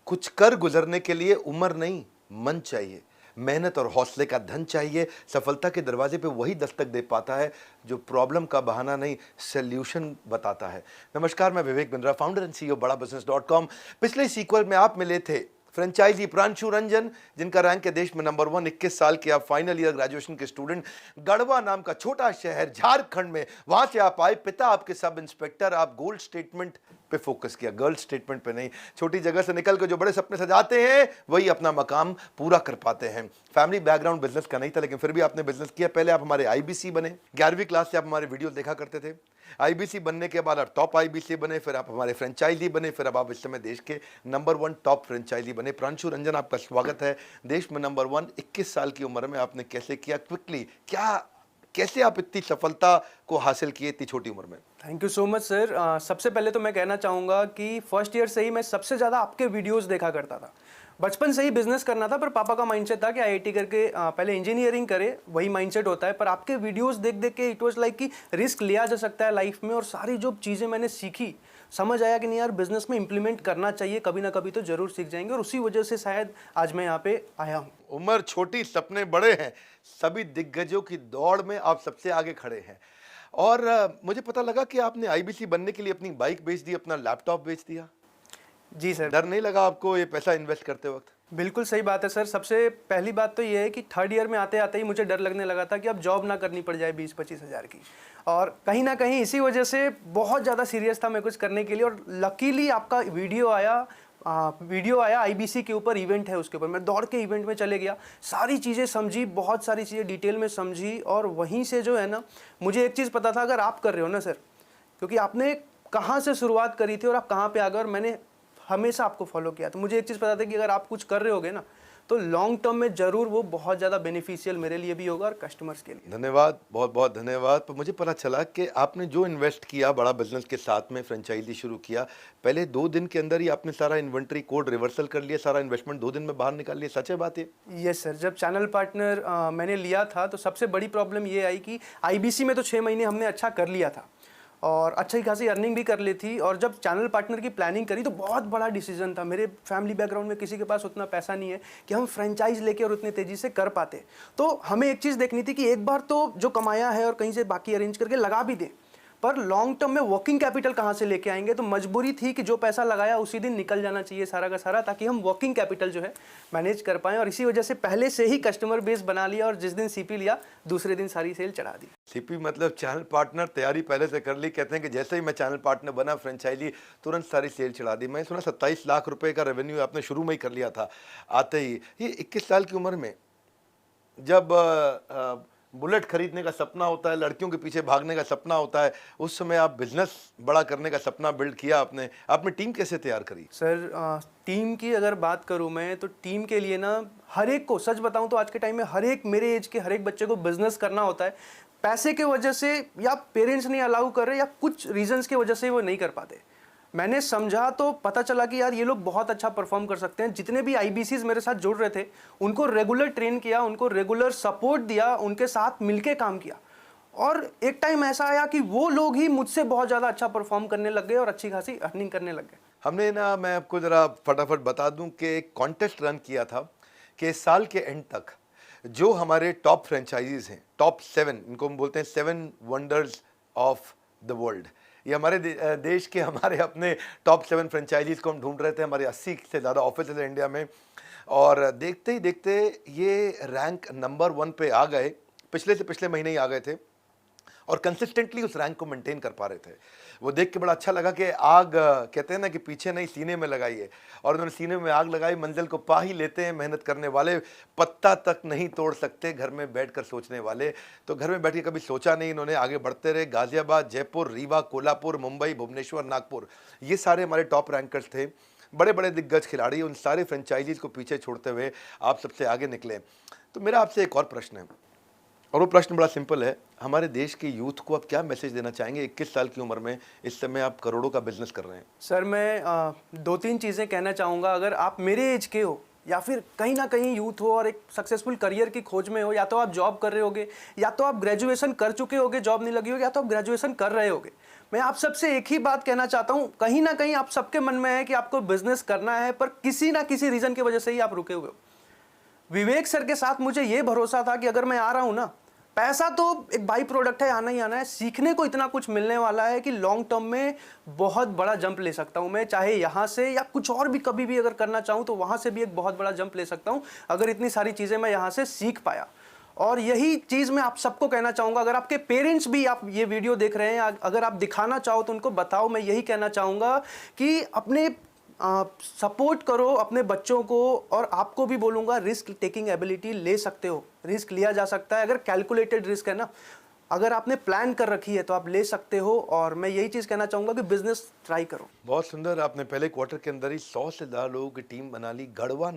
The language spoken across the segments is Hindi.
कुछ कर गुजरने के लिए उम्र नहीं, मन चाहिए। मेहनत और हौसले का धन चाहिए। सफलता के दरवाजे पे वही दस्तक दे पाता है जो प्रॉब्लम का बहाना नहीं, सॉल्यूशन बताता है। नमस्कार, मैं Vivek Bindra, founder and CEO बड़ा बिजनेस.com। पिछले सीक्वल में आप मिले थे फ्रेंचाइजी प्रांशु रंजन, जिनका रैंक है देश में नंबर 1। 21 साल के आप फाइनल ईयर ग्रेजुएशन के स्टूडेंट। गढ़वा नाम का छोटा शहर झारखंड में, वहां से आप आए। पिता आपके सब इंस्पेक्टर। आप गोल्ड स्टेटमेंट पे फोकस किया, गर्ल स्टेटमेंट पे नहीं। छोटी जगह से निकल कर जो बड़े सपने सजाते हैं वही अपना मकाम पूरा कर पाते हैं। फैमिली बैकग्राउंड बिजनेस का नहीं था, लेकिन फिर भी आपने बिजनेस किया। पहले आप हमारे आईबीसी बने, 11वीं क्लास से आप हमारे वीडियो देखा करते थे। आईबीसी बनने के बाद आप टॉप आईबीसी बने, फिर आप हमारे फ्रेंचाइजी बने, फिर अब आप इस समय देश के नंबर 1 टॉप फ्रेंचाइजी बने। प्रांशु रंजन, आपका स्वागत है देश में नंबर 1। 21 साल की उम्र में आपने कैसे किया, क्विकली कैसे आप इतनी सफलता को हासिल किए इतनी छोटी उम्र में? Thank you so much sir. सबसे पहले तो मैं कहना चाहूँगा कि फर्स्ट ईयर से ही मैं सबसे ज़्यादा आपके वीडियोस देखा करता था। बचपन से ही बिजनेस करना था, पर पापा का माइंडसेट था कि आईआईटी करके पहले इंजीनियरिंग करे, वही माइंडसेट होता है। पर आपके वीडियोस देख देख के इट वाज लाइक कि रिस्क लिया जा सकता है लाइफ में, और सारी जो चीज़ें मैंने सीखी, समझ आया कि नहीं यार, बिजनेस में इंप्लीमेंट करना चाहिए, कभी ना कभी तो जरूर सीख जाएंगे। और उसी वजह से शायद आज मैं यहाँ पे आया हूँ। उम्र छोटी, सपने बड़े हैं। सभी दिग्गजों की दौड़ में आप सबसे आगे खड़े हैं। और मुझे पता लगा कि आपने आईबीसी बनने के लिए अपनी बाइक बेच दी, अपना लैपटॉप बेच दिया। जी सर। डर नहीं लगा आपको ये पैसा इन्वेस्ट करते वक्त? बिल्कुल सही बात है सर। सबसे पहली बात तो ये है कि थर्ड ईयर में आते आते ही मुझे डर लगने लगा था कि अब जॉब ना करनी पड़ जाए 20-25 हज़ार की। और कहीं ना कहीं इसी वजह से बहुत ज़्यादा सीरियस था मैं कुछ करने के लिए। और लकीली आपका वीडियो आया आईबीसी के ऊपर, इवेंट है उसके ऊपर। मैं दौड़ के इवेंट में चले गया, सारी चीज़ें समझी, बहुत सारी चीज़ें डिटेल में समझी। और वहीं से जो है ना, मुझे एक चीज़ पता था, अगर आप कर रहे हो ना सर, क्योंकि आपने कहाँ से शुरुआत करी थी और आप कहाँ पे आ गए, और मैंने हमेशा आपको फॉलो किया, तो मुझे एक चीज़ पता था कि अगर आप कुछ कर रहे होगे ना, तो लॉन्ग टर्म में ज़रूर वो बहुत ज़्यादा बेनिफिशियल मेरे लिए भी होगा और कस्टमर्स के लिए। धन्यवाद, बहुत बहुत धन्यवाद। पर मुझे पता चला कि आपने जो इन्वेस्ट किया बड़ा बिजनेस के साथ में, फ्रेंचाइजी शुरू किया, पहले 2 दिन के अंदर ही आपने सारा इन्वेंट्री कोड रिवर्सल कर लिया, सारा इन्वेस्टमेंट 2 दिन में बाहर निकाल लिया। सच है बात ये? Yes sir. जब चैनल पार्टनर मैंने लिया था, तो सबसे बड़ी प्रॉब्लम ये आई कि आईबीसी में तो 6 महीने हमने अच्छा कर लिया था और अच्छी खासी अर्निंग भी कर ली थी। और जब चैनल पार्टनर की प्लानिंग करी तो बहुत बड़ा डिसीजन था। मेरे फैमिली बैकग्राउंड में किसी के पास उतना पैसा नहीं है कि हम फ्रेंचाइज लेके और उतनी तेज़ी से कर पाते। तो हमें एक चीज़ देखनी थी कि एक बार तो जो कमाया है और कहीं से बाकी अरेंज करके लगा भी दें, पर लॉन्ग टर्म में वर्किंग कैपिटल कहाँ से लेके आएंगे। तो मजबूरी थी कि जो पैसा लगाया उसी दिन निकल जाना चाहिए सारा का सारा, ताकि हम वर्किंग कैपिटल जो है मैनेज कर पाएं। और इसी वजह से पहले से ही कस्टमर बेस बना लिया, और जिस दिन सीपी लिया दूसरे दिन सारी सेल चढ़ा दी। सीपी मतलब चैनल पार्टनर, तैयारी पहले से कर ली। कहते हैं कि जैसे ही मैं चैनल पार्टनर बना, फ्रेंचाइजी तुरंत सारी सेल चढ़ा दी। मैं सुना 27 लाख रुपए का रेवेन्यू आपने शुरू में ही कर लिया था आते ही। ये 21 साल की उम्र में जब बुलेट खरीदने का सपना होता है, लड़कियों के पीछे भागने का सपना होता है, उस समय आप बिजनेस बड़ा करने का सपना बिल्ड किया आपने टीम कैसे तैयार करी? सर, टीम की अगर बात करूं मैं, तो टीम के लिए ना, हर एक को सच बताऊं तो आज के टाइम में हर एक मेरे एज के हर एक बच्चे को बिजनेस करना होता है। पैसे के वजह से, या पेरेंट्स नहीं अलाउ कर रहे, या कुछ रीजंस की वजह से वो नहीं कर पाते। मैंने समझा तो पता चला कि यार ये लोग बहुत अच्छा परफॉर्म कर सकते हैं। जितने भी आईबीसीज मेरे साथ जुड़ रहे थे, उनको रेगुलर ट्रेन किया, उनको रेगुलर सपोर्ट दिया, उनके साथ मिलके काम किया। और एक टाइम ऐसा आया कि वो लोग ही मुझसे बहुत ज़्यादा अच्छा परफॉर्म करने लग गए और अच्छी खासी अर्निंग करने लग गए। हमने ना, मैं आपको ज़रा फटाफट बता दूं कि एक कॉन्टेस्ट रन किया था कि साल के एंड तक जो हमारे टॉप फ्रेंचाइजीज हैं, टॉप 7, इनको हम बोलते हैं 7 वंडर्स ऑफ द वर्ल्ड। ये हमारे देश के हमारे अपने टॉप 7 फ्रेंचाइजीज को हम ढूंढ रहे थे। हमारे 80 से ज़्यादा ऑफिस है इंडिया में, और देखते ही देखते ये रैंक नंबर 1 पे आ गए। पिछले से पिछले महीने ही आ गए थे और कंसिस्टेंटली उस रैंक को मेंटेन कर पा रहे थे। वो देख के बड़ा अच्छा लगा कि आग, कहते हैं ना कि पीछे नहीं सीने में लगाइए, और उन्होंने सीने में आग लगाई। मंजिल को पा ही लेते हैं मेहनत करने वाले, पत्ता तक नहीं तोड़ सकते घर में बैठकर सोचने वाले। तो घर में बैठ के कभी सोचा नहीं, इन्होंने आगे बढ़ते रहे। गाजियाबाद, जयपुर, रीवा, कोल्हापुर, मुंबई, भुवनेश्वर, नागपुर, ये सारे हमारे टॉप रैंकर्स थे। बड़े बड़े दिग्गज खिलाड़ी, उन सारे फ्रेंचाइजीज को पीछे छोड़ते हुए आप सबसे आगे निकले। तो मेरा आपसे एक और प्रश्न है, और वो प्रश्न बड़ा सिंपल है। हमारे देश के यूथ को आप क्या मैसेज देना चाहेंगे? 21 साल की उम्र में इस समय आप करोड़ों का बिजनेस कर रहे हैं। सर, मैं 2-3 चीज़ें कहना चाहूँगा। अगर आप मेरे एज के हो या फिर कहीं ना कहीं यूथ हो और एक सक्सेसफुल करियर की खोज में हो, या तो आप जॉब कर रहे होगे, या तो आप ग्रेजुएशन कर चुके होगे, जॉब नहीं लगी होगी, या तो आप ग्रेजुएशन कर रहे होगे, मैं आप सबसे एक ही बात कहना चाहता हूं, कहीं ना कहीं आप सबके मन में है कि आपको बिजनेस करना है, पर किसी ना किसी रीजन की वजह से ही आप रुके हुए हो। विवेक सर के साथ मुझे यह भरोसा था कि अगर मैं आ रहा हूं ना, पैसा तो एक बाई प्रोडक्ट है, आना ही आना है, सीखने को इतना कुछ मिलने वाला है कि लॉन्ग टर्म में बहुत बड़ा जंप ले सकता हूं मैं, चाहे यहां से या कुछ और भी कभी भी अगर करना चाहूं तो वहां से भी एक बहुत बड़ा जंप ले सकता हूं, अगर इतनी सारी चीजें मैं यहां से सीख पाया। और यही चीज मैं आप सबको कहना चाहूंगा, अगर आपके पेरेंट्स भी आप ये वीडियो देख रहे हैं, अगर आप दिखाना चाहो तो उनको बताओ, मैं यही कहना चाहूंगा कि अपने सपोर्ट करो अपने बच्चों को, और आपको भी बोलूँगा रिस्क टेकिंग एबिलिटी ले सकते हो, रिस्क लिया जा सकता है, अगर कैलकुलेटेड रिस्क है ना, अगर आपने प्लान कर रखी है तो आप ले सकते हो। और मैं यही चीज़ कहना चाहूँगा कि बिजनेस ट्राई करो। बहुत सुंदर, आपने पहले क्वार्टर के अंदर ही 100 से ज़्यादा लोगों की टीम बना ली। गढ़वा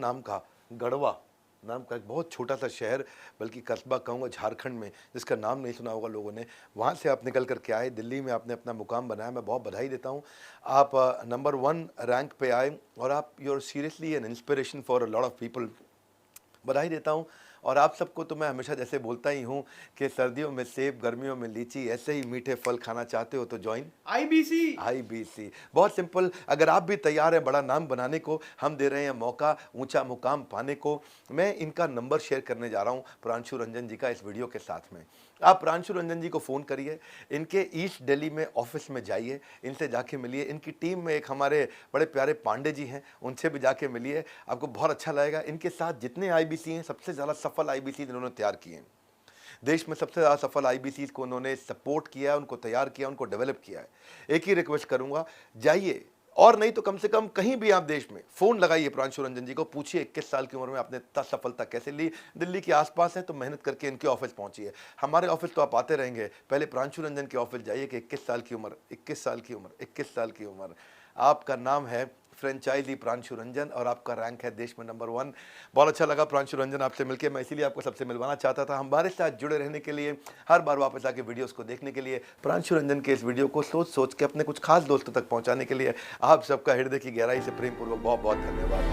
नाम का एक बहुत छोटा सा शहर, बल्कि कस्बा कहूँगा झारखंड में, जिसका नाम नहीं सुना होगा लोगों ने, वहाँ से आप निकल कर के आए, दिल्ली में आपने अपना मुकाम बनाया। मैं बहुत बधाई देता हूँ, आप नंबर 1 रैंक पे आए और आप you are seriously an inspiration for a lot of people. बधाई देता हूँ। और आप सबको तो मैं हमेशा जैसे बोलता ही हूँ कि सर्दियों में सेब, गर्मियों में लीची, ऐसे ही मीठे फल खाना चाहते हो तो ज्वाइन IBC। बहुत सिंपल, अगर आप भी तैयार हैं बड़ा नाम बनाने को, हम दे रहे हैं मौका ऊंचा मुकाम पाने को। मैं इनका नंबर शेयर करने जा रहा हूँ प्रांशु रंजन जी का इस वीडियो के साथ में। आप प्रांशु रंजन जी को फ़ोन करिए, इनके ईस्ट दिल्ली में ऑफिस में जाइए, इनसे जाके मिलिए। इनकी टीम में एक हमारे बड़े प्यारे पांडे जी हैं, उनसे भी जाके मिलिए, आपको बहुत अच्छा लगेगा। इनके साथ जितने IBC हैं, सबसे ज़्यादा सफल IBC इन्होंने तैयार किए हैं। देश में सबसे ज़्यादा सफल IBC को उन्होंने सपोर्ट किया, उनको तैयार किया, उनको डेवलप किया है। एक ही रिक्वेस्ट करूँगा, जाइए, और नहीं तो कम से कम कहीं भी आप देश में फ़ोन लगाइए प्रांशु रंजन जी को, पूछिए 21 साल की उम्र में आपने इतना सफलता कैसे ली। दिल्ली के आसपास है तो मेहनत करके इनके ऑफिस पहुंचिए। हमारे ऑफिस तो आप आते रहेंगे, पहले प्रांशु रंजन के ऑफिस जाइए कि 21 साल की उम्र, 21 साल की उम्र, 21 साल की उम्र। आपका नाम है फ्रेंचाइजी प्रांशु रंजन और आपका रैंक है देश में नंबर 1। बहुत अच्छा लगा प्रांशु रंजन आपसे मिलकर, मैं इसीलिए आपको सबसे मिलवाना चाहता था। हमारे साथ जुड़े रहने के लिए, हर बार वापस आके वीडियोस को देखने के लिए, प्रांशु रंजन के इस वीडियो को सोच सोच के अपने कुछ खास दोस्तों तक पहुंचाने के लिए आप सबका हृदय की गहराई से प्रेम पूर्वक बहुत बहुत धन्यवाद।